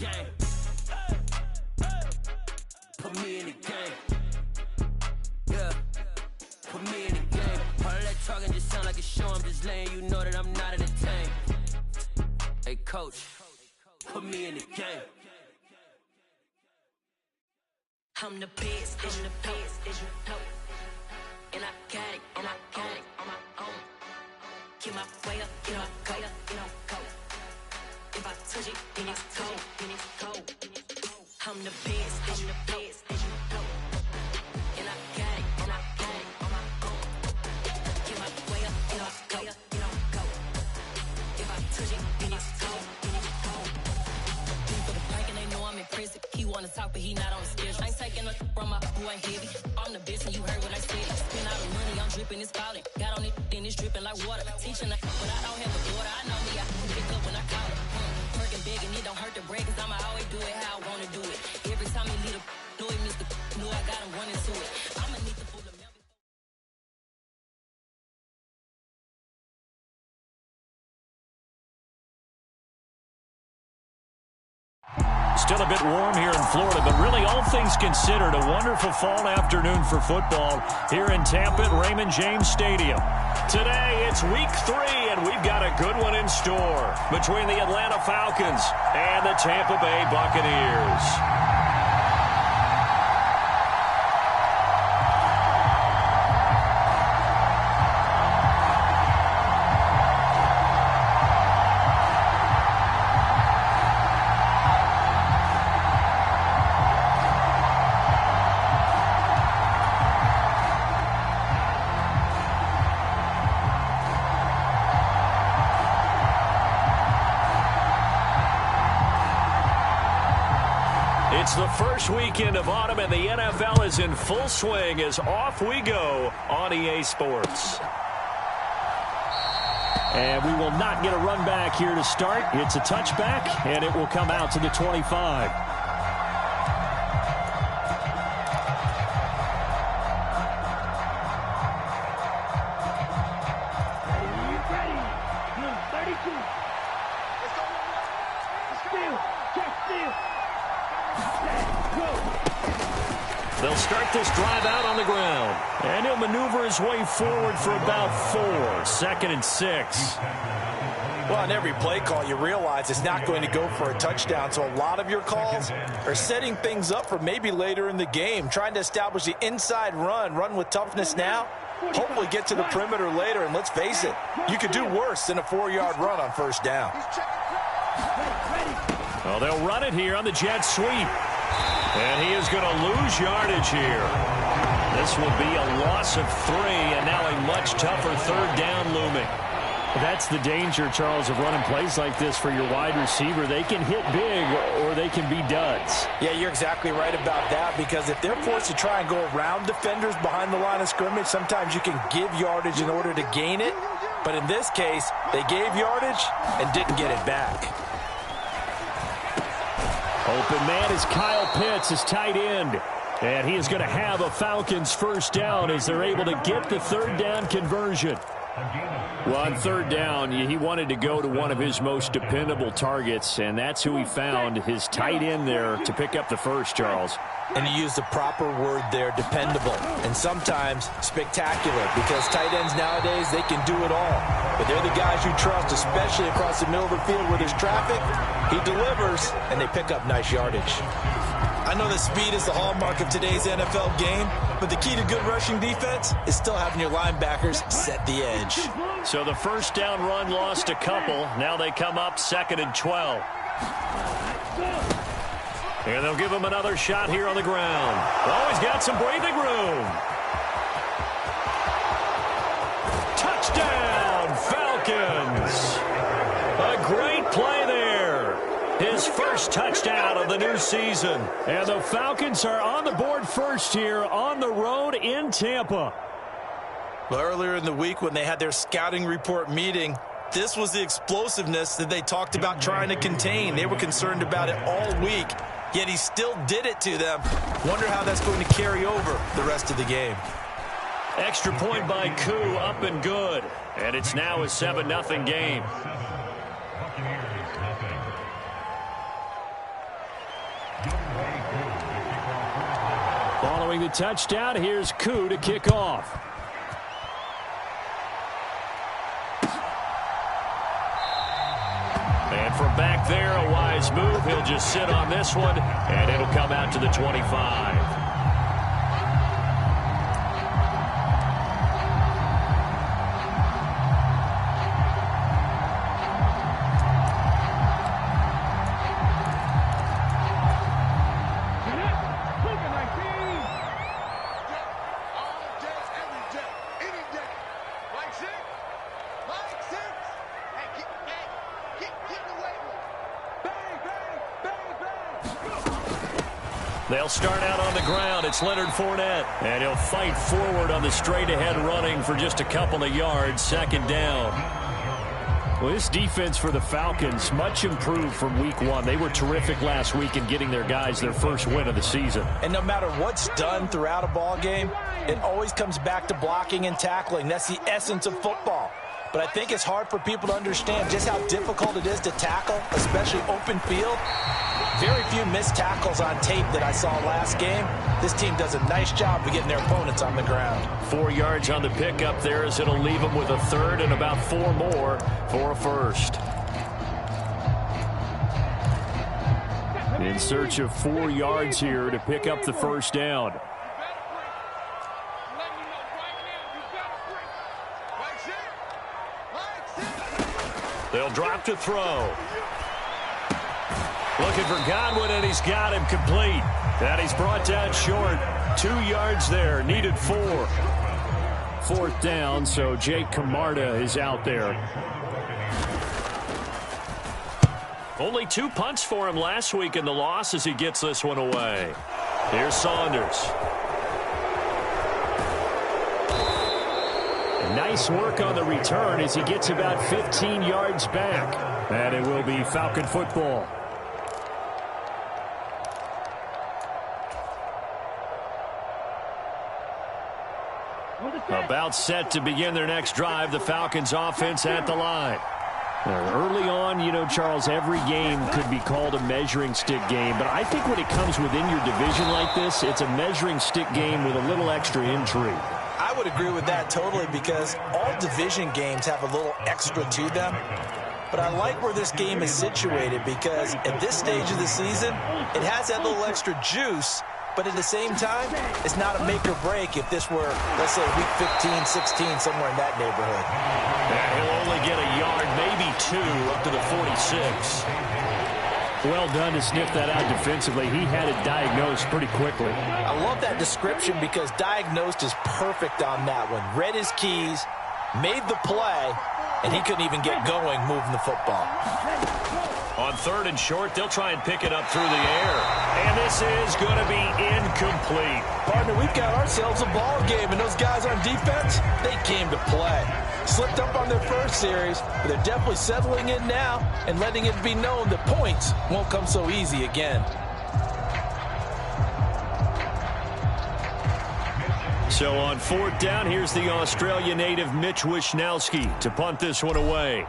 game. Put me in the game. Yeah. Put me in the game. All that talking just sound like a show. I'm just letting you know that I'm not entertained. Hey, coach. Put me in the game. I'm the best, I'm the best, and I got it, and I got it on my own. Get my way up, get my go, go. If I touch it, then it's cold, I'm the best, I'm the best, and I got it, and I got it on my own. Get my way up, get my go, go. If I touch it, then it's cold, For the plank and they know I'm in prison. He wanna talk, but he not on the schedule. I ain't taking nothing from my boy heavy. I'm the best, and you heard what I said. Spend all the money, I'm dripping, it's falling. Got on it, then it's dripping like water. Teaching her, but I don't have a daughter. I know me, I can pick up when I call her. Working big, and it don't hurt to break, cause I'ma always do it how I wanna do it. Every time he lead a know he missed the know I got him running to it. I'ma need to pull him out. Still a bit warm here in Florida, but really all things considered, a wonderful fall afternoon for football here in Tampa at Raymond James Stadium. Today it's week 3, and we've got a good one in store between the Atlanta Falcons and the Tampa Bay Buccaneers. It's the first weekend of autumn, and the NFL is in full swing as off we go on EA Sports. And we will not get a run back here to start. It's a touchback, and it will come out to the 25. They'll start this drive out on the ground. And he'll maneuver his way forward for about 4. 2nd and 6. Well, on every play call, you realize it's not going to go for a touchdown. So a lot of your calls are setting things up for maybe later in the game, trying to establish the inside run with toughness now, hopefully get to the perimeter later. And let's face it, you could do worse than a 4-yard run on first down. Well, they'll run it here on the jet sweep. And he is going to lose yardage here. This will be a loss of 3, and now a much tougher 3rd down looming. That's the danger, Charles, of running plays like this for your wide receiver. They can hit big or they can be duds. Yeah, you're exactly right about that, because if they're forced to try and go around defenders behind the line of scrimmage, sometimes you can give yardage in order to gain it. But in this case, they gave yardage and didn't get it back. Open man is Kyle Pitts, his tight end. And he is going to have a Falcons first down as they're able to get the 3rd down conversion. Well, on 3rd down, he wanted to go to one of his most dependable targets, and that's who he found, his tight end there, to pick up the first, Charles. And he used the proper word there, dependable, and sometimes spectacular, because tight ends nowadays, they can do it all. But they're the guys you trust, especially across the middle of the field where there's traffic. He delivers, and they pick up nice yardage. I know that speed is the hallmark of today's NFL game, but the key to good rushing defense is still having your linebackers set the edge. So the first down run lost a couple. Now they come up 2nd and 12. And they'll give him another shot here on the ground. Oh, he's got some breathing room. Touchdown, Falcons. A great play there. His first touchdown of the new season. And the Falcons are on the board first here on the road in Tampa. Well, earlier in the week when they had their scouting report meeting, this was the explosiveness that they talked about trying to contain. They were concerned about it all week, yet he still did it to them. Wonder how that's going to carry over the rest of the game. Extra point by Koo, up and good. And it's now a 7-0 game. Following the touchdown, here's Koo to kick off. And from back there, a wise move. He'll just sit on this one, and it'll come out to the 25. They'll start out on the ground. It's Leonard Fournette. And he'll fight forward on the straight-ahead running for just a couple of yards. Second down. Well, this defense for the Falcons, much improved from week one. They were terrific last week in getting their guys their first win of the season. And no matter what's done throughout a ball game, it always comes back to blocking and tackling. That's the essence of football. But I think it's hard for people to understand just how difficult it is to tackle, especially open field. Very few missed tackles on tape that I saw last game. This team does a nice job of getting their opponents on the ground. 4 yards on the pickup there as it'll leave them with a third and about 4 more for a first. In search of 4 yards here to pick up the first down. They'll drop to throw. Looking for Godwin, and he's got him complete. And he's brought down short. 2 yards there. Needed 4. 4th down, so Jake Camarda is out there. Only 2 punts for him last week in the loss as he gets this one away. Here's Saunders. Nice work on the return as he gets about 15 yards back. And it will be Falcon football. About set to begin their next drive, the Falcons offense at the line. Early on, you know, Charles, every game could be called a measuring stick game, but I think when it comes within your division like this, it's a measuring stick game with a little extra intrigue. I would agree with that totally because all division games have a little extra to them. But I like where this game is situated because at this stage of the season, it has that little extra juice. But at the same time, it's not a make or break if this were, let's say, week 15, 16, somewhere in that neighborhood. And he'll only get a yard, maybe 2, up to the 46. Well done to sniff that out defensively. He had it diagnosed pretty quickly. I love that description because diagnosed is perfect on that one. Read his keys, made the play, and he couldn't even get going moving the football. On 3rd and short, they'll try and pick it up through the air. And this is going to be incomplete. Partner, we've got ourselves a ball game, and those guys on defense, they came to play. Slipped up on their first series, but they're definitely settling in now and letting it be known that points won't come so easy again. So on 4th down, here's the Australia native Mitch Wishnowsky to punt this one away.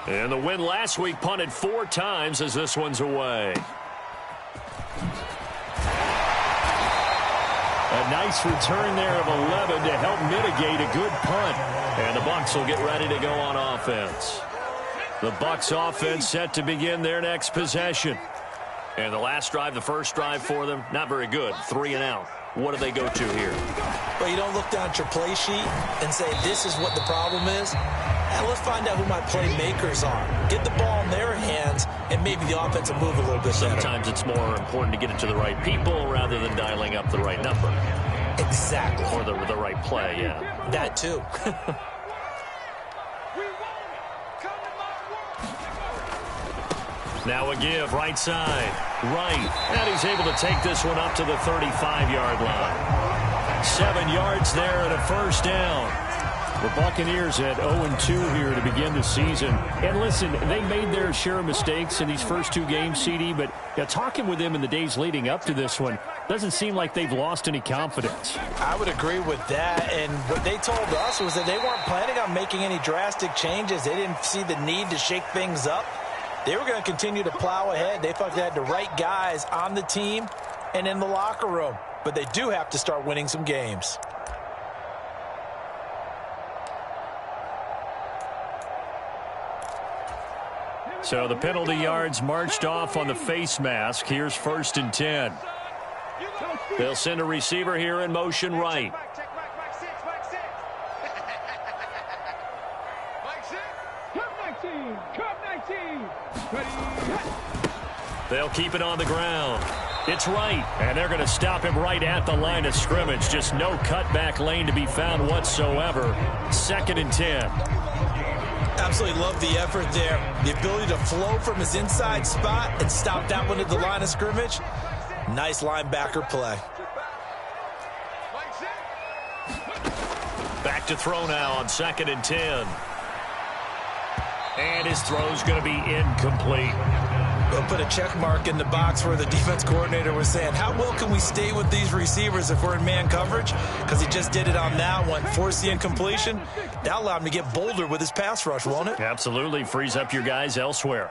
And the win last week punted 4 times as this one's away. A nice return there of 11 to help mitigate a good punt. And the Bucs will get ready to go on offense. The Bucs offense set to begin their next possession. And the last drive, the first drive for them, not very good. 3 and out. What do they go to here? Well, you don't look down at your play sheet and say, this is what the problem is. And let's find out who my playmakers are. Get the ball in their hands, and maybe the offense will move a little bit better. Sometimes it's more important to get it to the right people rather than dialing up the right number. Exactly. Or the right play, yeah. That too. Now a give, right side, right. And he's able to take this one up to the 35-yard line. 7 yards there and a first down. The Buccaneers at 0-2 here to begin the season. And listen, they made their share of mistakes in these first 2 games, CD, but talking with them in the days leading up to this one, doesn't seem like they've lost any confidence. I would agree with that, and what they told us was that they weren't planning on making any drastic changes. They didn't see the need to shake things up. They were going to continue to plow ahead. They thought they had the right guys on the team and in the locker room. But they do have to start winning some games. So the penalty yards marched off on the face mask. Here's 1st and 10. They'll send a receiver here in motion right. They'll keep it on the ground. It's right, and they're going to stop him right at the line of scrimmage. Just no cutback lane to be found whatsoever. 2nd and 10. Absolutely love the effort there. The ability to flow from his inside spot and stop that one at the line of scrimmage. Nice linebacker play. Back to throw now on 2nd and 10. And his throw's going to be incomplete. We'll put a check mark in the box where the defense coordinator was saying, how well can we stay with these receivers if we're in man coverage? Because he just did it on that one. Forced the incompletion. That allowed him to get bolder with his pass rush, won't it? Absolutely. Frees up your guys elsewhere.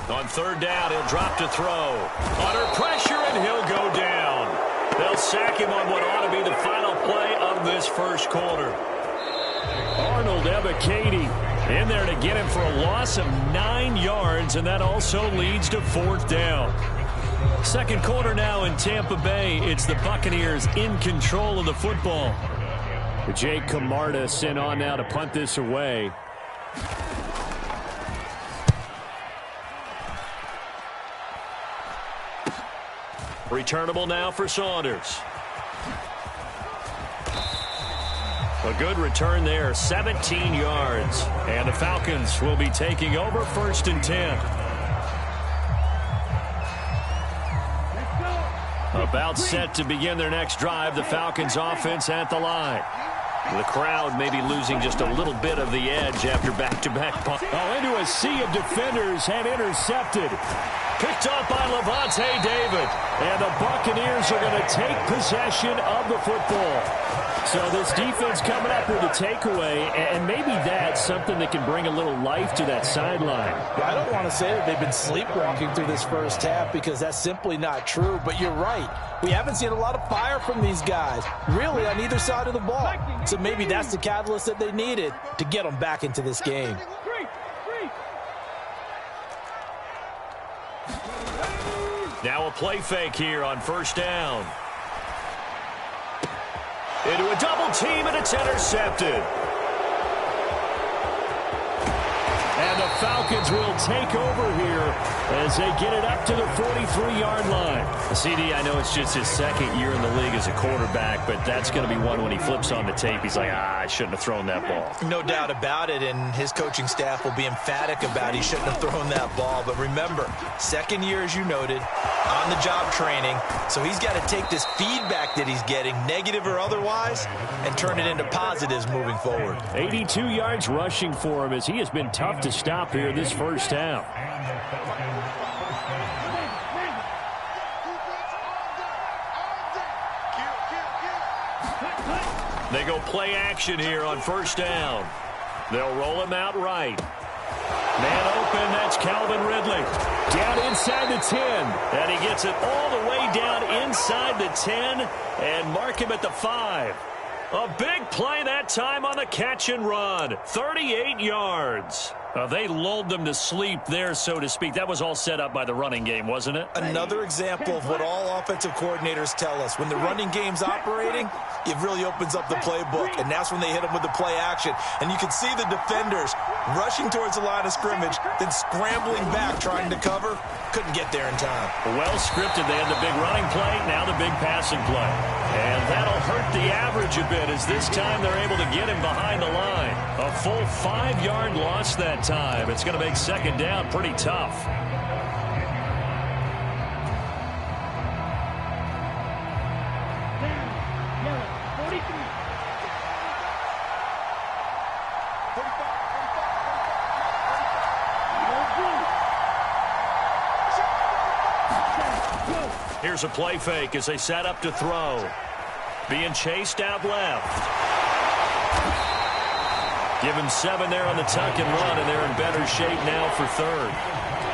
On 3rd down, he'll drop to throw. Under pressure, and he'll go down. They'll sack him on what ought to be the final play of this 1st quarter. Arnold Ebiketie in there to get him for a loss of 9 yards, and that also leads to 4th down. 2nd quarter now in Tampa Bay. It's the Buccaneers in control of the football. Jake Camarda sent on now to punt this away. Returnable now for Saunders. A good return there, 17 yards. And the Falcons will be taking over 1st and 10. About set to begin their next drive, the Falcons offense at the line. The crowd may be losing just a little bit of the edge after back-to-back punts. Oh, into a sea of defenders and intercepted. Picked up by Levante David. And the Buccaneers are going to take possession of the football. So this defense coming up with a takeaway, and maybe that's something that can bring a little life to that sideline. I don't want to say that they've been sleepwalking through this 1st half because that's simply not true, but you're right. We haven't seen a lot of fire from these guys, really, on either side of the ball. So maybe that's the catalyst that they needed to get them back into this game. Now a play fake here on 1st down. Into a double team, and it's intercepted. And the Falcons will take over here as they get it up to the 43-yard line. CD, I know it's just his 2nd year in the league as a quarterback, but that's going to be one when he flips on the tape. He's like, I shouldn't have thrown that ball. No doubt about it, and his coaching staff will be emphatic about he shouldn't have thrown that ball. But remember, 2nd year, as you noted, on-the-job training, so he's got to take this feedback that he's getting, negative or otherwise, and turn it into positives moving forward. 82 yards rushing for him as he has been tough to stop here this 1st down. They go play action here on 1st down. They'll roll him out right. Man open, that's Calvin Ridley. Down inside the 10. And he gets it all the way down inside the 10 and mark him at the 5. A big play that time on the catch and run. 38 yards. They lulled them to sleep there, so to speak. That was all set up by the running game, wasn't it? Another example of what all offensive coordinators tell us. When the running game's operating, it really opens up the playbook, and that's when they hit them with the play action. And you can see the defenders rushing towards the line of scrimmage, then scrambling back trying to cover. Couldn't get there in time. Well scripted. They had the big running play, now the big passing play. And that'll hurt the average a bit as this time they're able to get him behind the line. A full 5-yard loss that time. It's going to make 2nd down pretty tough. Here's a play fake as they set up to throw. Being chased out left. Give him 7 there on the tuck and run, and they're in better shape now for third.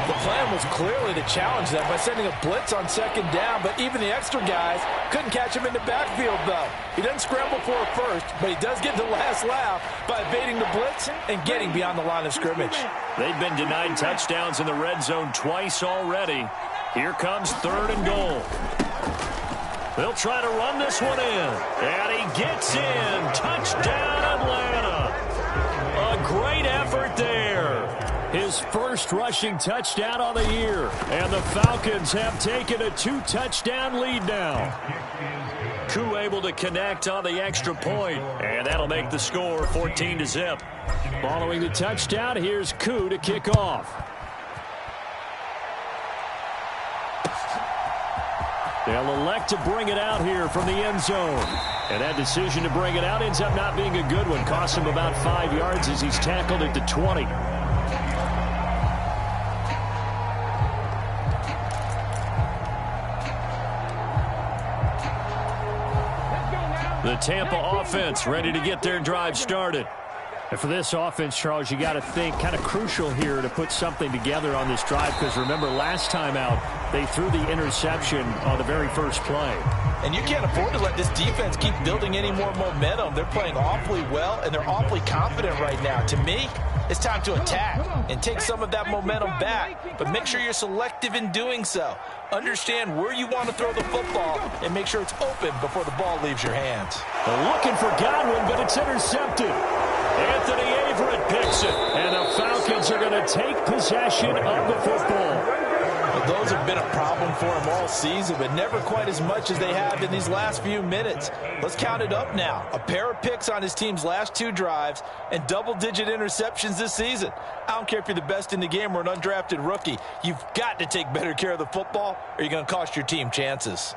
The plan was clearly to challenge them by sending a blitz on second down, but even the extra guys couldn't catch him in the backfield, though. He doesn't scramble for it first, but he does get the last laugh by evading the blitz and getting beyond the line of scrimmage. They've been denied touchdowns in the red zone twice already. Here comes 3rd and goal. They'll try to run this one in, and he gets in. Touchdown, Atlanta. A great effort there. His first rushing touchdown of the year. And the Falcons have taken a 2-touchdown lead now. Koo able to connect on the extra point, and that'll make the score 14-0. Following the touchdown, here's Koo to kick off. They'll elect to bring it out here from the end zone. And that decision to bring it out ends up not being a good one. Costs him about 5 yards as he's tackled at the 20. The Tampa offense ready to get their drive started. And for this offense, Charles, you got to think kind of crucial here to put something together on this drive, because remember last time out they threw the interception on the very first play. And you can't afford to let this defense keep building any more momentum. They're playing awfully well, and they're awfully confident right now. To me, it's time to attack and take some of that momentum back, but make sure you're selective in doing so. Understand where you want to throw the football and make sure it's open before the ball leaves your hands. Looking for Godwin, but it's intercepted. Anthony Averett picks it, and the Falcons are going to take possession of the football. Well, those have been a problem for him all season, but never quite as much as they have in these last few minutes. Let's count it up now. A pair of picks on his team's last 2 drives and double-digit interceptions this season. I don't care if you're the best in the game or an undrafted rookie. You've got to take better care of the football, or you're going to cost your team chances.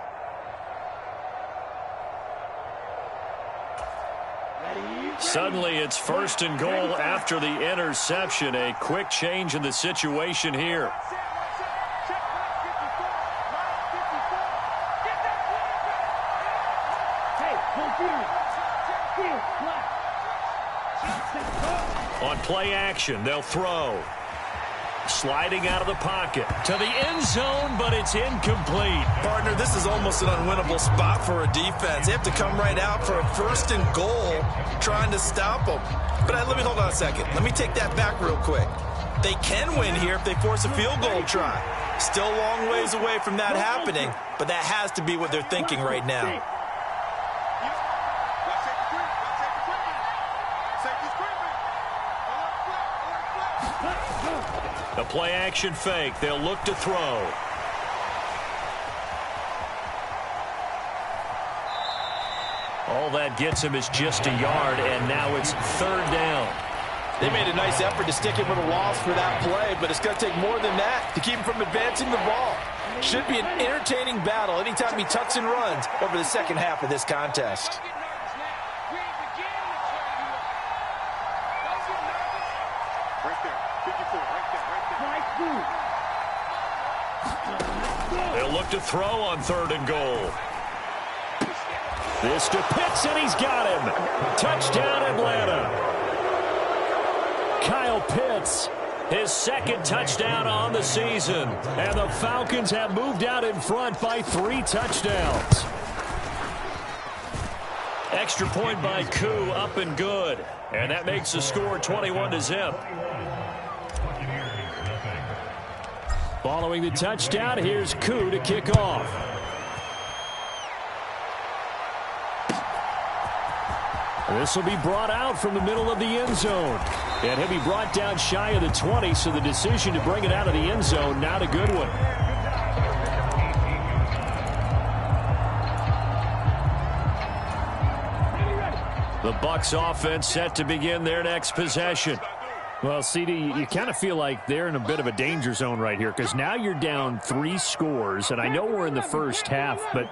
Suddenly it's 1st and goal after the interception. A quick change in the situation here. On play action, they'll throw. Sliding out of the pocket to the end zone, but it's incomplete. Partner, this is almost an unwinnable spot for a defense. They have to come right out for a 1st and goal trying to stop them. But let me hold on a second. Let me take that back real quick. They can win here if they force a field goal try. Still a long ways away from that happening, but that has to be what they're thinking right now. The play action fake. They'll look to throw. All that gets him is just a yard, and now it's 3rd down. They made a nice effort to stick him with a loss for that play, but it's going to take more than that to keep him from advancing the ball. Should be an entertaining battle anytime he tucks and runs over the second half of this contest. They'll look to throw on 3rd and goal. This to Pitts, and he's got him. Touchdown, Atlanta. Kyle Pitts, his 2nd touchdown on the season. And the Falcons have moved out in front by 3 touchdowns. Extra point by Koo, up and good. And that makes the score 21-0. Following the touchdown, here's Koo to kick off. This will be brought out from the middle of the end zone. And he'll be brought down shy of the 20, so the decision to bring it out of the end zone, not a good one. The Bucs offense set to begin their next possession. Well, CD, you kind of feel like they're in a bit of a danger zone right here, because now you're down 3 scores, and I know we're in the first half, but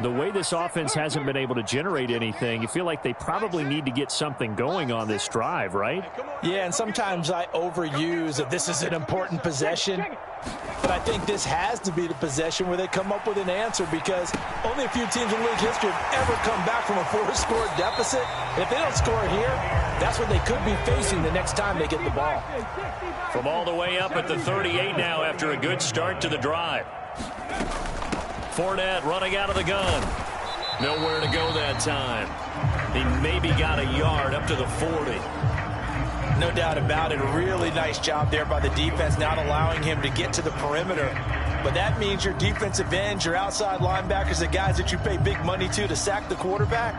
the way this offense hasn't been able to generate anything, you feel like they probably need to get something going on this drive, right? Yeah, and sometimes I overuse that this is an important possession. But I think this has to be the possession where they come up with an answer, because only a few teams in league history have ever come back from a 4-score deficit. And if they don't score here, that's what they could be facing the next time they get the ball. From all the way up at the 38 now after a good start to the drive. Fournette running out of the gun. Nowhere to go that time. He maybe got a yard up to the 40. No doubt about it. A really nice job there by the defense, not allowing him to get to the perimeter. But that means your defensive ends, your outside linebackers, the guys that you pay big money to sack the quarterback,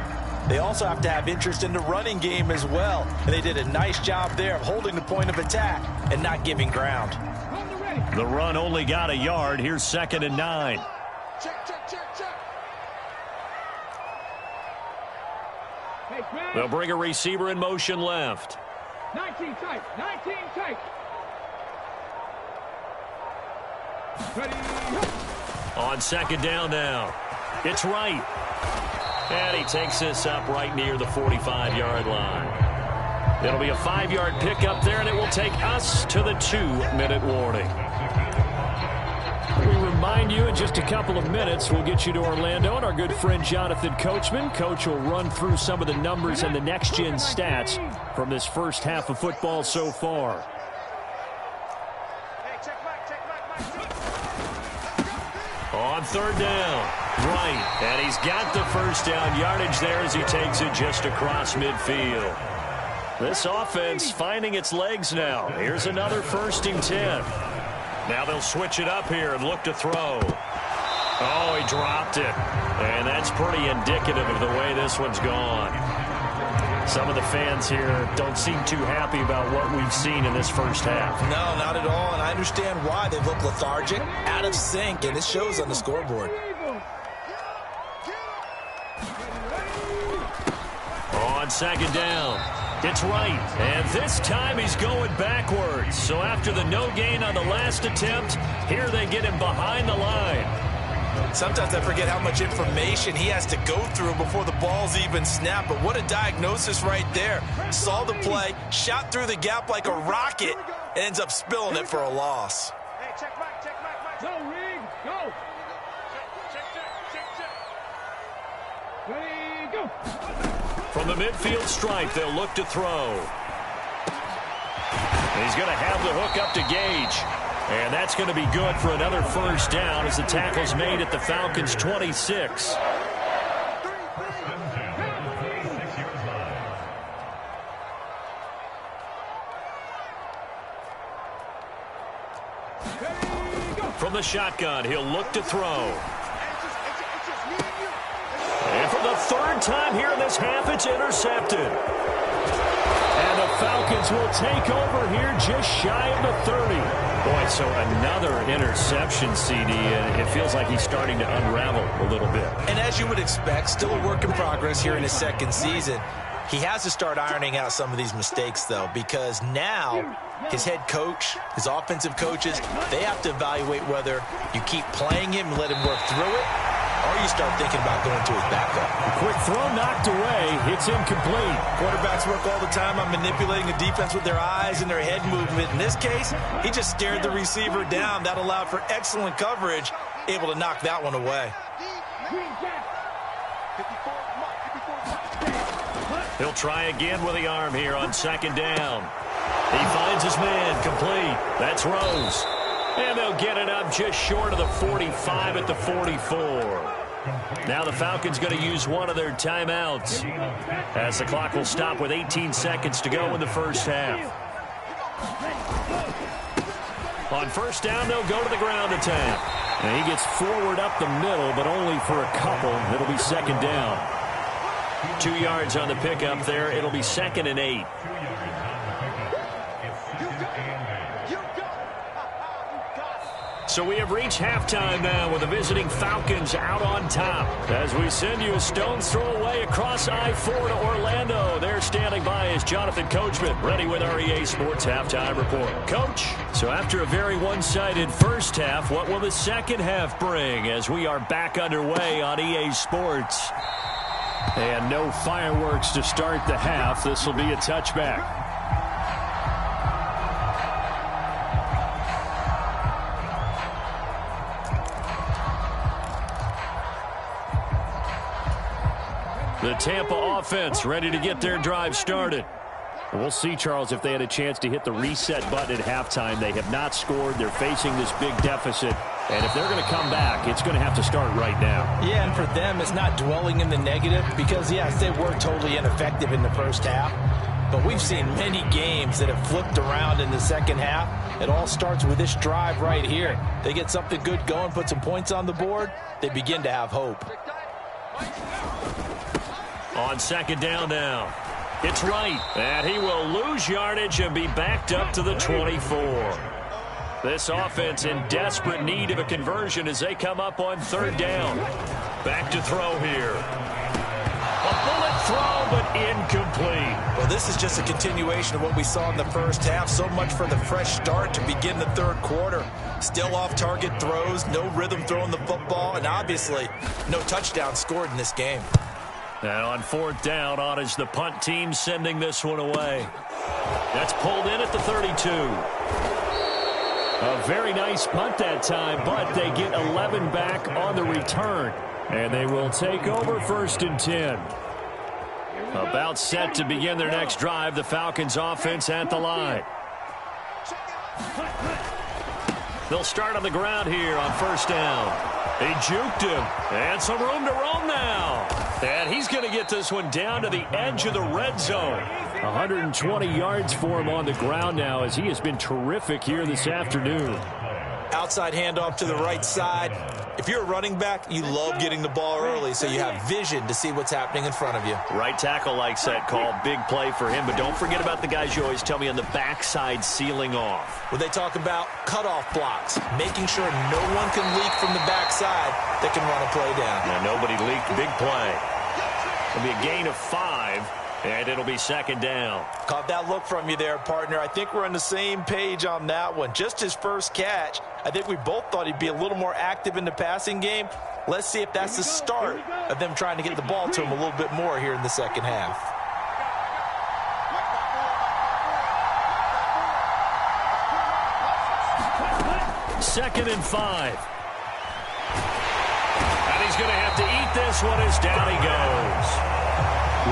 they also have to have interest in the running game as well. And they did a nice job there of holding the point of attack and not giving ground. The run only got a yard. Here's 2nd and 9. They'll bring a receiver in motion left. 19 tight. 19 tight. Ready. On 2nd down now. It's right. And he takes this up right near the 45-yard line. It'll be a 5-yard pickup there, and it will take us to the 2-minute warning. We remind you in just a couple of minutes we'll get you to Orlando and our good friend Jonathan Coachman. Coach will run through some of the numbers and the next-gen stats from this first half of football so far. On 3rd down, right, and he's got the first down yardage there as he takes it just across midfield. This offense finding its legs now. Here's another 1st and 10. Now they'll switch it up here and look to throw. Oh, he dropped it. And that's pretty indicative of the way this one's gone. Some of the fans here don't seem too happy about what we've seen in this first half. No, not at all, and I understand why. They look lethargic, out of sync, and it shows on the scoreboard. On 2nd down, it's right, and this time he's going backwards. So after the no gain on the last attempt, here they get him behind the line. Sometimes I forget how much information he has to go through before the ball's even snapped. But what a diagnosis right there. Saw the play, shot through the gap like a rocket, and ends up spilling it for a loss. Hey, check back. Go, Rig, go. Check. Ready, go. From the midfield stripe, they'll look to throw. He's going to have the hook up to Gage. And that's going to be good for another 1st down as the tackle's made at the Falcons' 26. From the shotgun, he'll look to throw. And for the 3rd time here in this half, it's intercepted. And the Falcons will take over here just shy of the 30. Boy, so another interception, CD, and it feels like he's starting to unravel a little bit. And as you would expect, still a work in progress here in his 2nd season. He has to start ironing out some of these mistakes, though, because now his head coach, his offensive coaches, they have to evaluate whether you keep playing him and let him work through it, or you start thinking about going to his backup. A quick throw knocked away. It's incomplete. Quarterbacks work all the time on manipulating the defense with their eyes and their head movement. In this case, he just stared the receiver down. That allowed for excellent coverage, able to knock that one away. He'll try again with the arm here on 2nd down. He finds his man, complete. That's Rose. And they'll get it up just short of the 45 at the 44. Now the Falcons going to use one of their timeouts as the clock will stop with 18 seconds to go in the first half. On 1st down, they'll go to the ground attack. And he gets forward up the middle, but only for a couple. It'll be 2nd down. 2 yards on the pickup there. It'll be 2nd and 8. So we have reached halftime now with the visiting Falcons out on top. As we send you a stone's throw away across I-4 to Orlando. There standing by is Jonathan Coachman, ready with our EA Sports Halftime Report. Coach, so after a very one-sided first half, what will the second half bring as we are back underway on EA Sports? And no fireworks to start the half. This will be a touchback. The Tampa offense ready to get their drive started. We'll see, Charles, if they had a chance to hit the reset button at halftime. They have not scored. They're facing this big deficit. And if they're going to come back, it's going to have to start right now. Yeah, and for them, it's not dwelling in the negative because, yes, they were totally ineffective in the first half. But we've seen many games that have flipped around in the second half. It all starts with this drive right here. They get something good going, put some points on the board, they begin to have hope. On second down now. It's right, and he will lose yardage and be backed up to the 24. This offense in desperate need of a conversion as they come up on third down. Back to throw here. A bullet throw, but incomplete. Well, this is just a continuation of what we saw in the first half. So much for the fresh start to begin the third quarter. Still off-target throws, no rhythm throwing the football, and obviously no touchdown scored in this game. And on fourth down, on is the punt team sending this one away. That's pulled in at the 32. A very nice punt that time, but they get 11 back on the return. And they will take over first and 10. About set to begin their next drive, the Falcons offense at the line. They'll start on the ground here on first down. He juked him, and some room to roam now. And he's going to get this one down to the edge of the red zone. 120 yards for him on the ground now as he has been terrific here this afternoon. Outside handoff to the right side. If you're a running back, you love getting the ball early so you have vision to see what's happening in front of you. Right tackle likes that call. Big play for him, but don't forget about the guys you always tell me on the backside sealing off. When they talk about cutoff blocks, making sure no one can leak from the backside that can run a play down. Now, nobody leaked. Big play. It'll be a gain of 5, and it'll be second down. Caught that look from you there, partner. I think we're on the same page on that one. Just his first catch. I think we both thought he'd be a little more active in the passing game. Let's see if that's the start of them trying to get the ball to him a little bit more here in the second half. Second and 5. And he's going to have to eat this one as down he goes.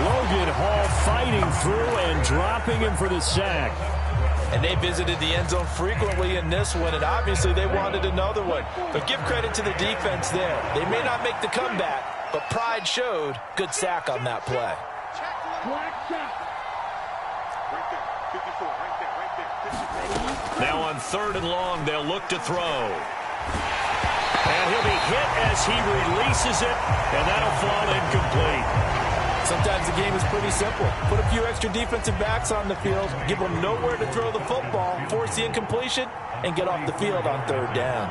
Logan Hall fighting through and dropping him for the sack. And they visited the end zone frequently in this one, and obviously they wanted another one. But give credit to the defense there. They may not make the comeback, but pride showed. Good sack on that play. Now on third and long, they'll look to throw. And he'll be hit as he releases it, and that'll fall incomplete. Sometimes the game is pretty simple. Put a few extra defensive backs on the field, give them nowhere to throw the football, force the incompletion, and get off the field on third down.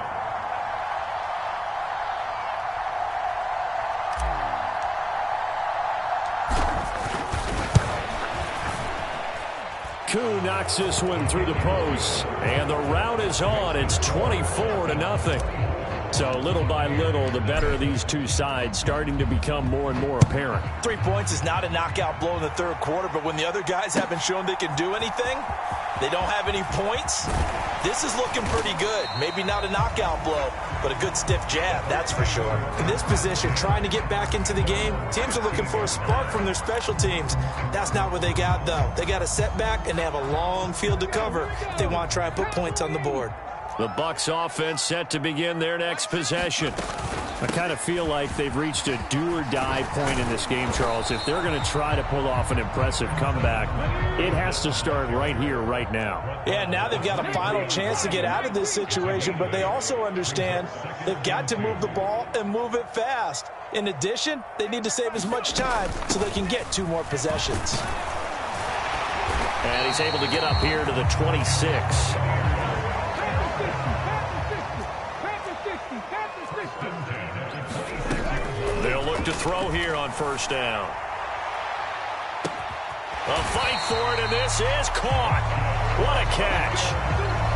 Koo knocks this one through the post, and the route is on. It's 24-0. So little by little, the better of these two sides starting to become more and more apparent. 3 points is not a knockout blow in the third quarter, but when the other guys haven't shown they can do anything, they don't have any points, this is looking pretty good. Maybe not a knockout blow, but a good stiff jab, that's for sure. In this position, trying to get back into the game, teams are looking for a spark from their special teams. That's not what they got, though. They got a setback, and they have a long field to cover if they want to try and put points on the board. The Bucs offense set to begin their next possession. I kind of feel like they've reached a do-or-die point in this game, Charles. If they're going to try to pull off an impressive comeback, it has to start right here, right now. Yeah, now they've got a final chance to get out of this situation, but they also understand they've got to move the ball and move it fast. In addition, they need to save as much time so they can get 2 more possessions. And he's able to get up here to the 26. They'll look to throw here on first down. A fight for it, and this is caught. What a catch.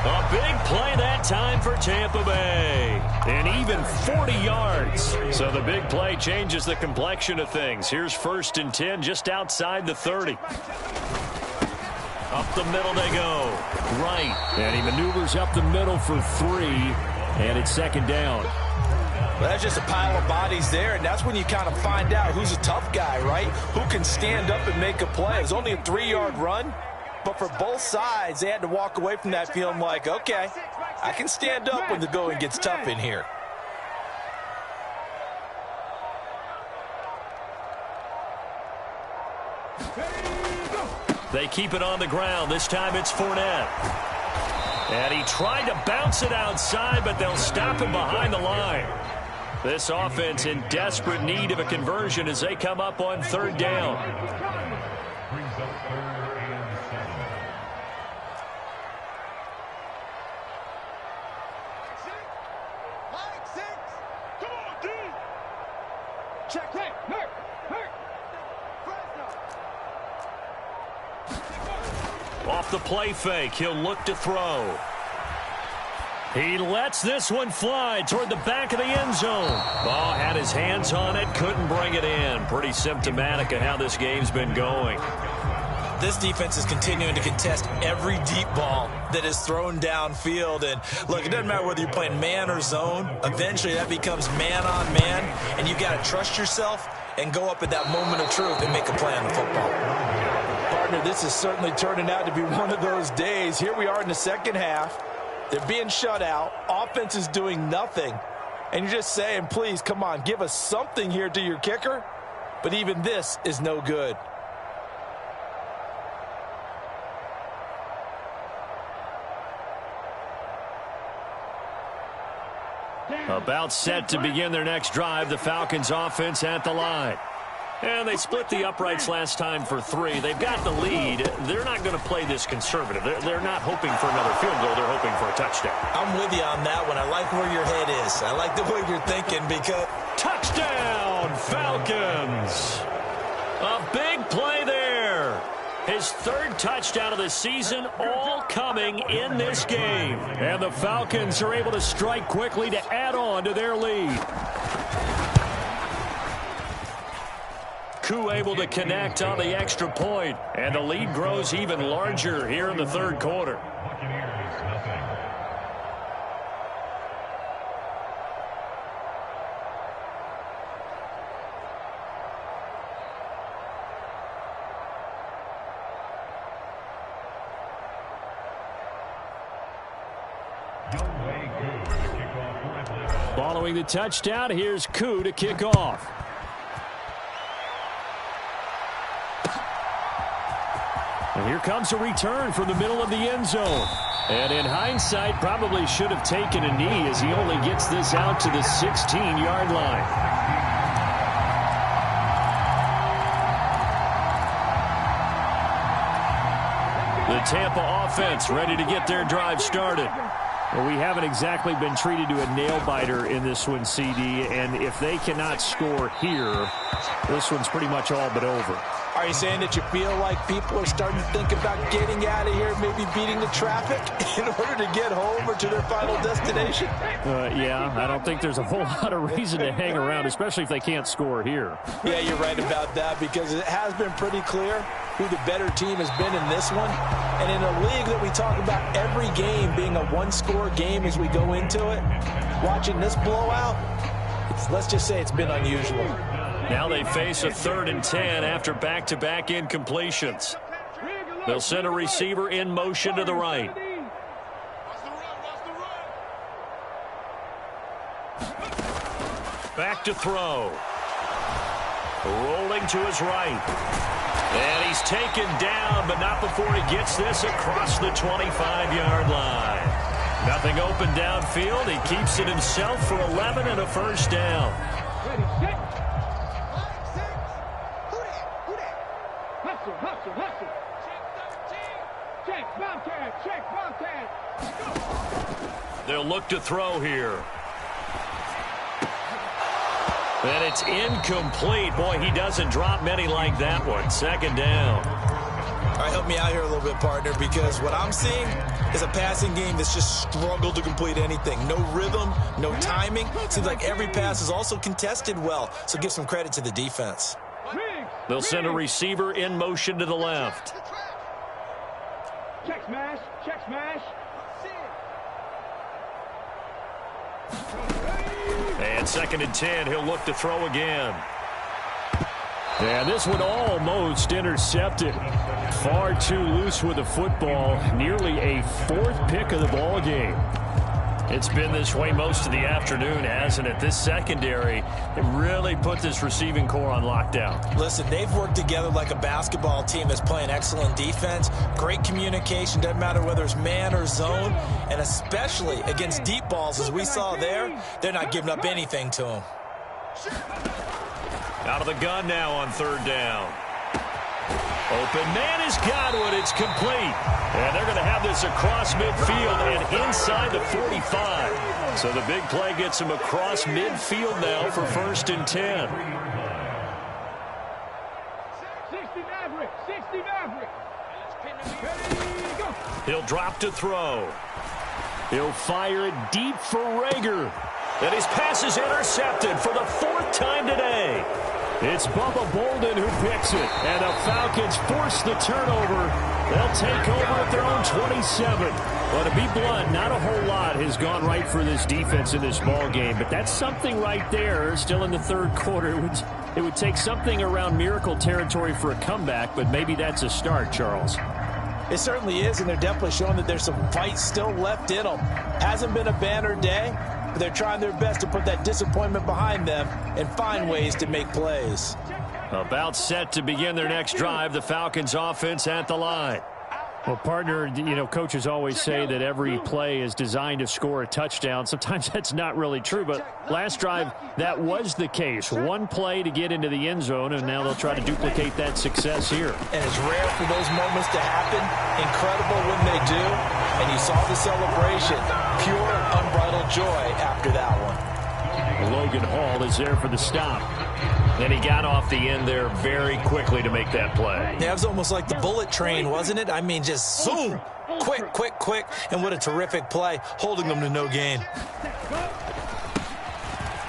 A big play that time for Tampa Bay. And even 40 yards. So the big play changes the complexion of things. Here's first and 10 just outside the 30. Up the middle they go. Right. And he maneuvers up the middle for 3. And it's second down. Well, that's just a pile of bodies there, and that's when you kind of find out who's a tough guy, right? Who can stand up and make a play. It was only a 3-yard run, but for both sides, they had to walk away from that feeling like, okay, I can stand up when the going gets tough in here. They keep it on the ground. This time it's Fournette. And he tried to bounce it outside, but they'll stop him behind the line. This offense in desperate need of a conversion as they come up on 3rd down. Check, hurt. Off the play fake, he'll look to throw. He lets this one fly toward the back of the end zone. Oh, had his hands on it, couldn't bring it in. Pretty symptomatic of how this game's been going. This defense is continuing to contest every deep ball that is thrown downfield. And look, it doesn't matter whether you're playing man or zone. Eventually that becomes man on man, and you got to trust yourself and go up at that moment of truth and make a play on the football. Partner, this is certainly turning out to be one of those days. Here we are in the second half. They're being shut out. Offense is doing nothing. And you're just saying, please, come on, give us something here to your kicker. But even this is no good. About set to begin their next drive, the Falcons offense at the line. And they split the uprights last time for 3. They've got the lead. They're not going to play this conservative. They're not hoping for another field goal. They're hoping for a touchdown. I'm with you on that one. I like where your head is. I like the way you're thinking because... Touchdown, Falcons! A big play there. His 3rd touchdown of the season, all coming in this game. And the Falcons are able to strike quickly to add on to their lead. Koo able to connect on the extra point, and the lead grows even larger here in the 3rd quarter. Following the touchdown, here's Koo to kick off. And here comes a return from the middle of the end zone. And in hindsight, probably should have taken a knee as he only gets this out to the 16-yard line. The Tampa offense ready to get their drive started. Well, we haven't exactly been treated to a nail-biter in this one, CD, and if they cannot score here, this one's pretty much all but over. Are you saying that you feel like people are starting to think about getting out of here, maybe beating the traffic in order to get home or to their final destination? Yeah, I don't think there's a whole lot of reason to hang around, especially if they can't score here. Yeah, you're right about that because it has been pretty clear who the better team has been in this one. And in a league that we talk about every game being a one-score game as we go into it, watching this blowout, let's just say it's been unusual. Now they face a 3rd and 10 after back-to-back incompletions. They'll send a receiver in motion to the right. Back to throw. Rolling to his right. And he's taken down, but not before he gets this across the 25-yard line. Nothing open downfield. He keeps it himself for 11 and a 1st down. They'll look to throw here. And it's incomplete. Boy, he doesn't drop many like that one. 2nd down. All right, help me out here a little bit, partner, because what I'm seeing is a passing game that's just struggled to complete anything. No rhythm, no timing. Seems like every pass is also contested well, so give some credit to the defense. They'll send a receiver in motion to the left. Check smash, check smash. And On 2nd and 10, he'll look to throw again. And this one almost intercepted. Far too loose with the football. Nearly a 4th pick of the ball game. It's been this way most of the afternoon, hasn't it? This secondary, it really put this receiving core on lockdown. Listen, they've worked together like a basketball team that's playing excellent defense. Great communication, doesn't matter whether it's man or zone. And especially against deep balls, as we saw there, they're not giving up anything to them. Out of the gun now on 3rd down. Open man has got one. It's complete. And they're going to have this across midfield and inside the 45. So the big play gets him across midfield now for 1st and 10. 60 Maverick. 60 Maverick. He'll drop to throw. He'll fire it deep for Rager. And his pass is intercepted for the 4th time today. It's Bubba Bolden who picks it. And the Falcons force the turnover. They'll take over at their own 27. Well, to be blunt, not a whole lot has gone right for this defense in this ball game. But that's something right there. Still in the 3rd quarter. It would take something around miracle territory for a comeback. But maybe that's a start, Charles. It certainly is, and they're definitely showing that there's some fight still left in them. Hasn't been a banner day, but they're trying their best to put that disappointment behind them and find ways to make plays. About set to begin their next drive, the Falcons offense at the line. Well, partner, coaches always say that every play is designed to score a touchdown. Sometimes that's not really true, but last drive, that was the case. One play to get into the end zone, and now they'll try to duplicate that success here. And it's rare for those moments to happen. Incredible when they do. And you saw the celebration. Pure, unbridled joy after that one. Logan Hall is there for the stop. And he got off the end there very quickly to make that play. Yeah, it was almost like the bullet train, wasn't it? I mean, just zoom. Quick, quick, quick. And what a terrific play, holding them to no gain.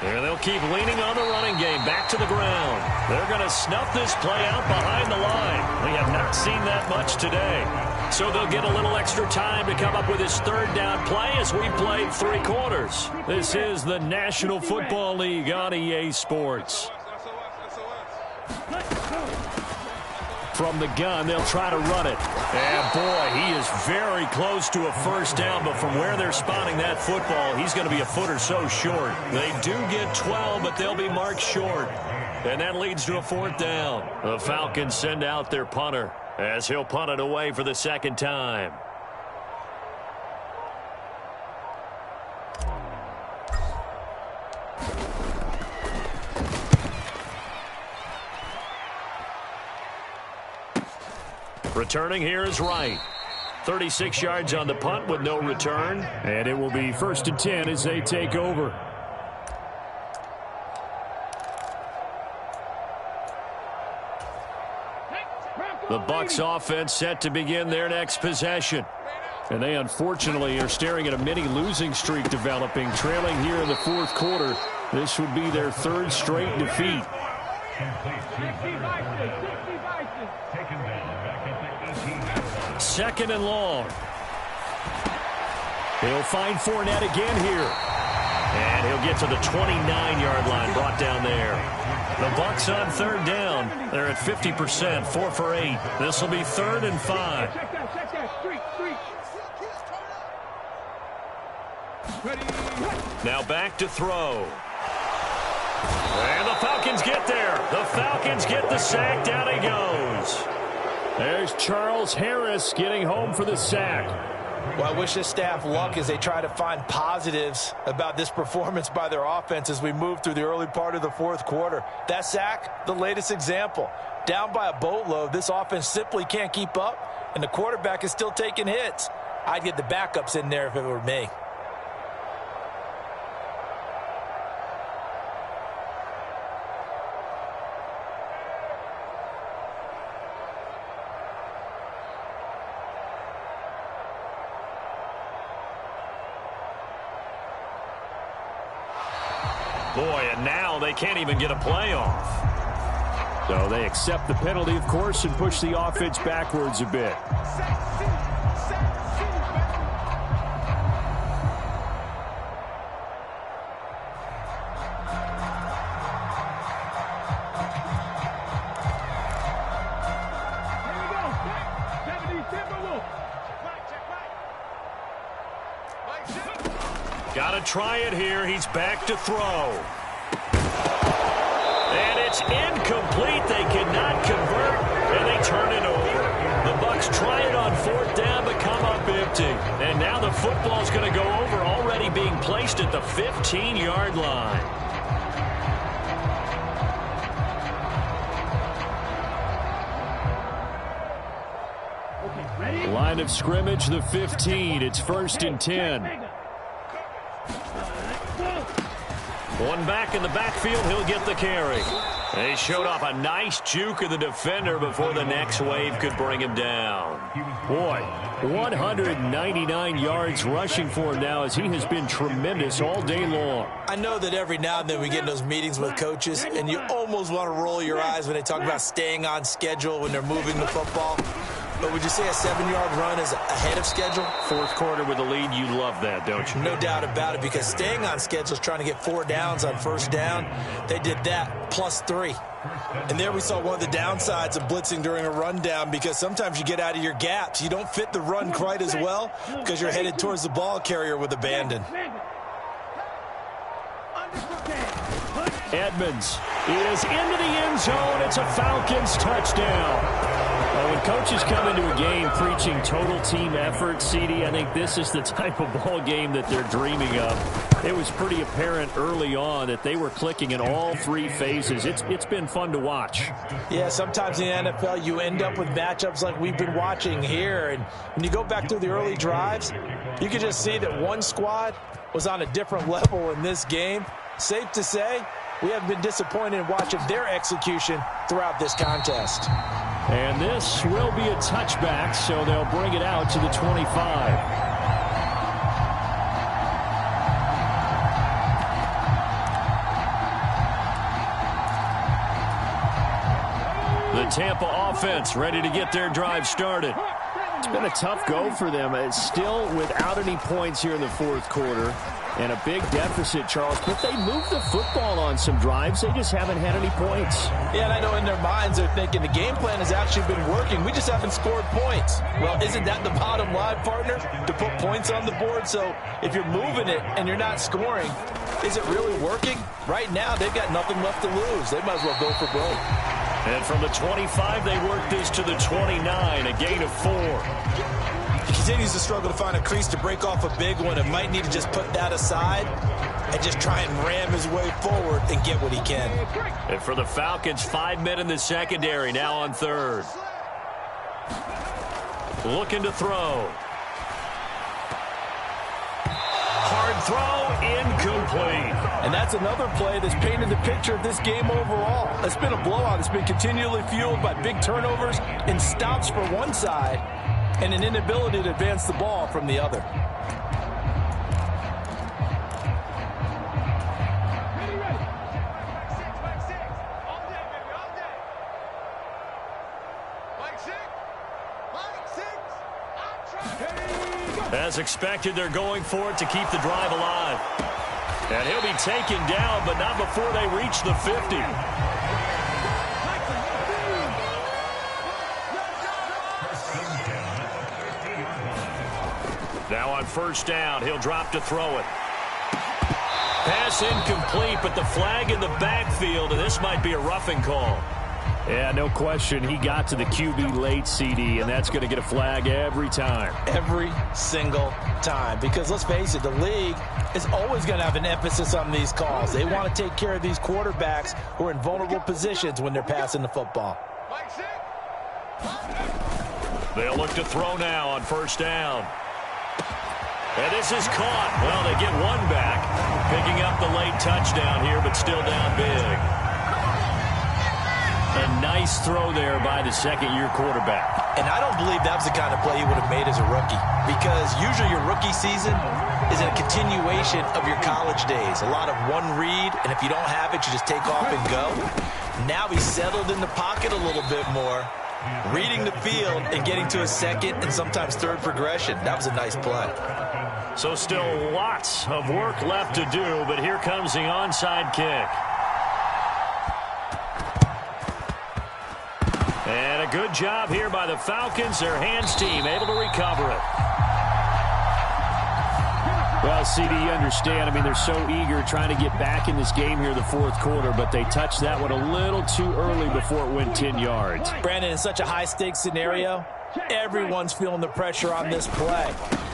And they'll keep leaning on the running game. Back to the ground. They're going to snuff this play out behind the line. We have not seen that much today. So they'll get a little extra time to come up with his 3rd down play as we played 3 quarters. This is the National Football League on EA Sports. From the gun, they'll try to run it. And, boy, he is very close to a 1st down, but from where they're spotting that football, he's going to be a foot or so short. They do get 12, but they'll be marked short. And that leads to a 4th down. The Falcons send out their punter as he'll punt it away for the 2nd time. Returning here is Wright. 36 yards on the punt with no return. And it will be 1st and 10 as they take over. The Bucs offense set to begin their next possession. And they unfortunately are staring at a mini losing streak developing, trailing here in the 4th quarter. This would be their 3rd straight defeat. 2nd and long. He'll find Fournette again here. And he'll get to the 29-yard line, brought down there. The Bucs on 3rd down. They're at 50%, 4 for 8. This will be 3rd and 5. Check that. Street. Ready. Now back to throw. And the Falcons get there. The Falcons get the sack. Down he goes. There's Charles Harris getting home for the sack. Well, I wish this staff luck as they try to find positives about this performance by their offense as we move through the early part of the 4th quarter. That sack, the latest example. Down by a boatload, this offense simply can't keep up, and the quarterback is still taking hits. I'd get the backups in there if it were me. Boy, and now they can't even get a playoff. So they accept the penalty, of course, and push the offense backwards a bit. Got to try it here. He's back to throw. And it's incomplete. They cannot convert, and they turn it over. The Bucs try it on 4th down, but come up empty. And now the football's going to go over, already being placed at the 15-yard line. Line of scrimmage, the 15. It's 1st and 10. One back in the backfield. He'll get the carry. They showed off a nice juke of the defender before the next wave could bring him down. Boy, 199 yards rushing for him now, as he has been tremendous all day long. I know that every now and then we get in those meetings with coaches, and you almost want to roll your eyes when they talk about staying on schedule when they're moving the football. But would you say a 7-yard run is ahead of schedule? 4th quarter with a lead, you love that, don't you? No doubt about it, because staying on schedule is trying to get 4 downs on 1st down. They did that plus 3. And there we saw one of the downsides of blitzing during a rundown, because sometimes you get out of your gaps. You don't fit the run quite as well because you're headed towards the ball carrier with abandon. Edmonds is into the end zone. It's a Falcons touchdown. When coaches come into a game preaching total team effort, CD, I think this is the type of ball game that they're dreaming of. It was pretty apparent early on that they were clicking in all 3 phases. It's been fun to watch. Yeah, sometimes in the NFL you end up with matchups like we've been watching here. And when you go back through the early drives, you can just see that one squad was on a different level in this game. Safe to say, we have been disappointed in watching their execution throughout this contest. And this will be a touchback, so they'll bring it out to the 25. The Tampa offense ready to get their drive started. It's been a tough go for them. It's still without any points here in the 4th quarter. And a big deficit, Charles, but they moved the football on some drives. They just haven't had any points. Yeah, and I know in their minds they're thinking the game plan has actually been working. We just haven't scored points. Well, isn't that the bottom line, partner? To put points on the board? So if you're moving it and you're not scoring, is it really working? Right now, they've got nothing left to lose. They might as well go for broke. And from the 25, they work this to the 29, a gain of 4. He continues to struggle to find a crease to break off a big one, and might need to just put that aside and just try and ram his way forward and get what he can. And for the Falcons, 5 men in the secondary, now on 3rd. Looking to throw. Hard throw, incomplete. And that's another play that's painted the picture of this game overall. It's been a blowout. It's been continually fueled by big turnovers and stops for one side and an inability to advance the ball from the other. As expected, they're going for it to keep the drive alive. And he'll be taken down, but not before they reach the 50. Now on 1st down, he'll drop to throw it. Pass incomplete, but the flag in the backfield, and this might be a roughing call. Yeah, no question. He got to the QB late, CD, and that's going to get a flag every time. Every single time. Because let's face it, the league is always going to have an emphasis on these calls. They want to take care of these quarterbacks who are in vulnerable positions when they're passing the football. They'll look to throw now on 1st down. And this is caught. Well, they get one back, picking up the late touchdown here, but still down big. A nice throw there by the second-year quarterback. And I don't believe that was the kind of play he would have made as a rookie, because usually your rookie season is a continuation of your college days. A lot of one read, and if you don't have it, you just take off and go. Now he's settled in the pocket a little bit more, reading the field and getting to a second and sometimes third progression. That was a nice play. So still lots of work left to do, but here comes the onside kick. And a good job here by the Falcons, their hands team, able to recover it. Well, CD, you understand. I mean, they're so eager trying to get back in this game here in the fourth quarter, but they touched that one a little too early before it went 10 yards. Brandon, in such a high-stakes scenario, everyone's feeling the pressure on this play.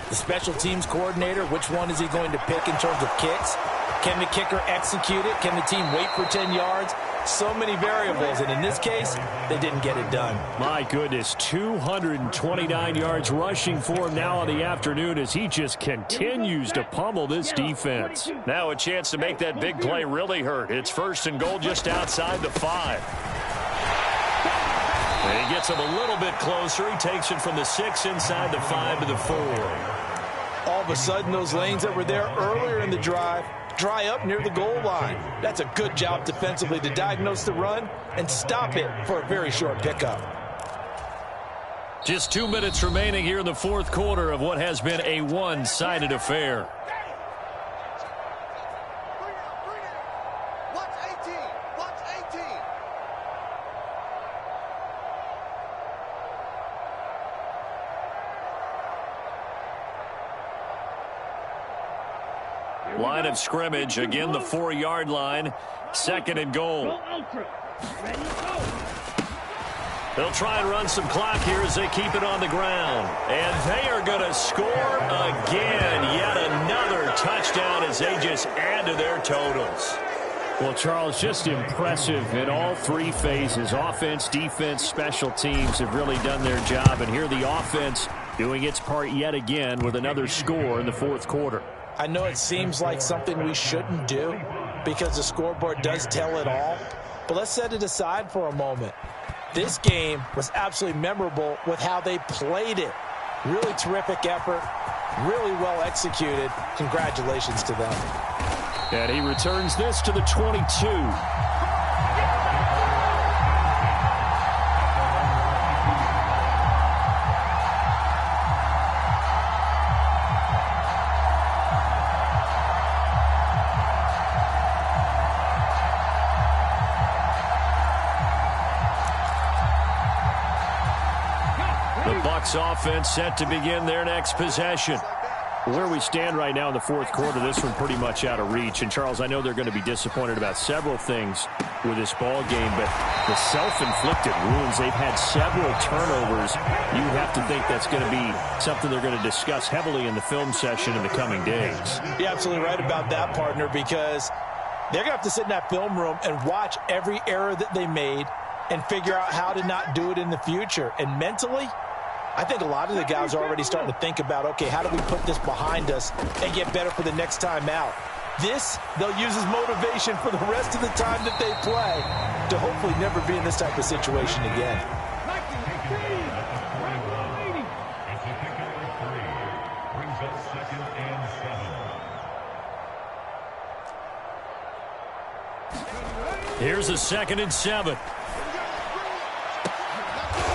The special teams coordinator, which one is he going to pick in terms of kicks? Can the kicker execute it? Can the team wait for 10 yards? So many variables, and in this case, they didn't get it done. My goodness, 229 yards rushing for him now in the afternoon as he just continues to pummel this defense. Now a chance to make that big play really hurt. It's 1st and goal just outside the 5. And he gets him a little bit closer. He takes it from the 6 inside the 5 to the 4. All of a sudden, those lanes that were there earlier in the drive dry up near the goal line. That's a good job defensively to diagnose the run and stop it for a very short pickup. Just 2 minutes remaining here in the fourth quarter of what has been a one-sided affair. Line of scrimmage, again the 4-yard line, 2nd and goal. They'll try and run some clock here as they keep it on the ground. And they are going to score again. Yet another touchdown as they just add to their totals. Well, Charles, just impressive in all 3 phases. Offense, defense, special teams have really done their job. And here the offense doing its part yet again with another score in the fourth quarter. I know it seems like something we shouldn't do because the scoreboard does tell it all, but let's set it aside for a moment. This game was absolutely memorable with how they played it. Really terrific effort, really well executed. Congratulations to them. And he returns this to the 22. Offense set to begin their next possession. Where we stand right now in the fourth quarter, this one pretty much out of reach. And, Charles, I know they're going to be disappointed about several things with this ball game, but the self-inflicted wounds, they've had several turnovers. You have to think that's going to be something they're going to discuss heavily in the film session in the coming days. You're absolutely right about that, partner, because they're going to have to sit in that film room and watch every error that they made and figure out how to not do it in the future. And mentally, I think a lot of the guys are already starting to think about, okay, how do we put this behind us and get better for the next time out? This, they'll use as motivation for the rest of the time that they play to hopefully never be in this type of situation again. Here's a 2nd and 7.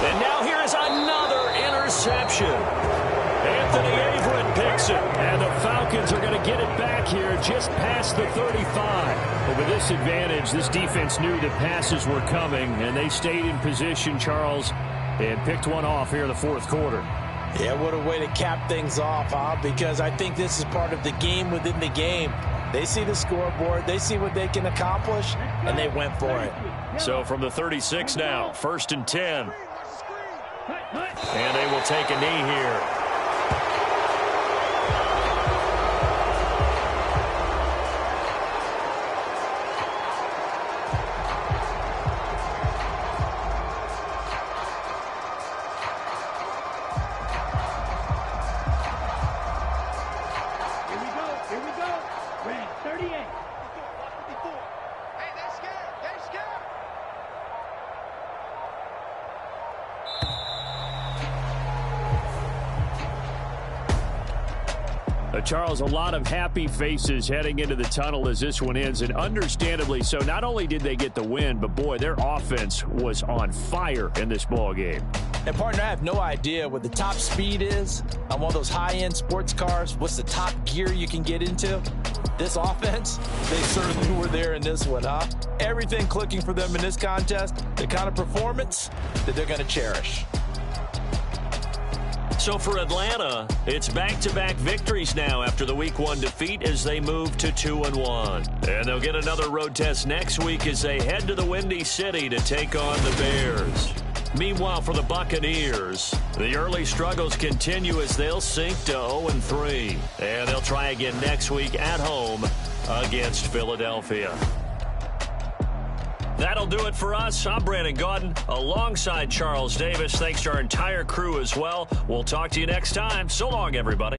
And now here is another interception. Anthony Averett picks it. And the Falcons are going to get it back here just past the 35. But with this advantage, this defense knew that passes were coming, and they stayed in position, Charles, and picked one off here in the fourth quarter. Yeah, what a way to cap things off, huh? Because I think this is part of the game within the game. They see the scoreboard, they see what they can accomplish, and they went for it. So from the 36 now, 1st and 10. And they will take a knee here. Here we go. Red 38. Hey, they're scared. They're scared. Charles, a lot of happy faces heading into the tunnel as this one ends, and understandably so. Not only did they get the win, but boy, their offense was on fire in this ball game. And partner, I have no idea what the top speed is on one of those high-end sports cars. What's the top gear you can get into? This offense, they certainly were there in this one, huh? Everything clicking for them in this contest, the kind of performance that they're going to cherish. So for Atlanta, it's back-to-back victories now after the Week 1 defeat as they move to 2-1. And they'll get another road test next week as they head to the Windy City to take on the Bears. Meanwhile, for the Buccaneers, the early struggles continue as they'll sink to 0-3. And they'll try again next week at home against Philadelphia. That'll do it for us. I'm Brandon Gaudin alongside Charles Davis. Thanks to our entire crew as well. We'll talk to you next time. So long, everybody.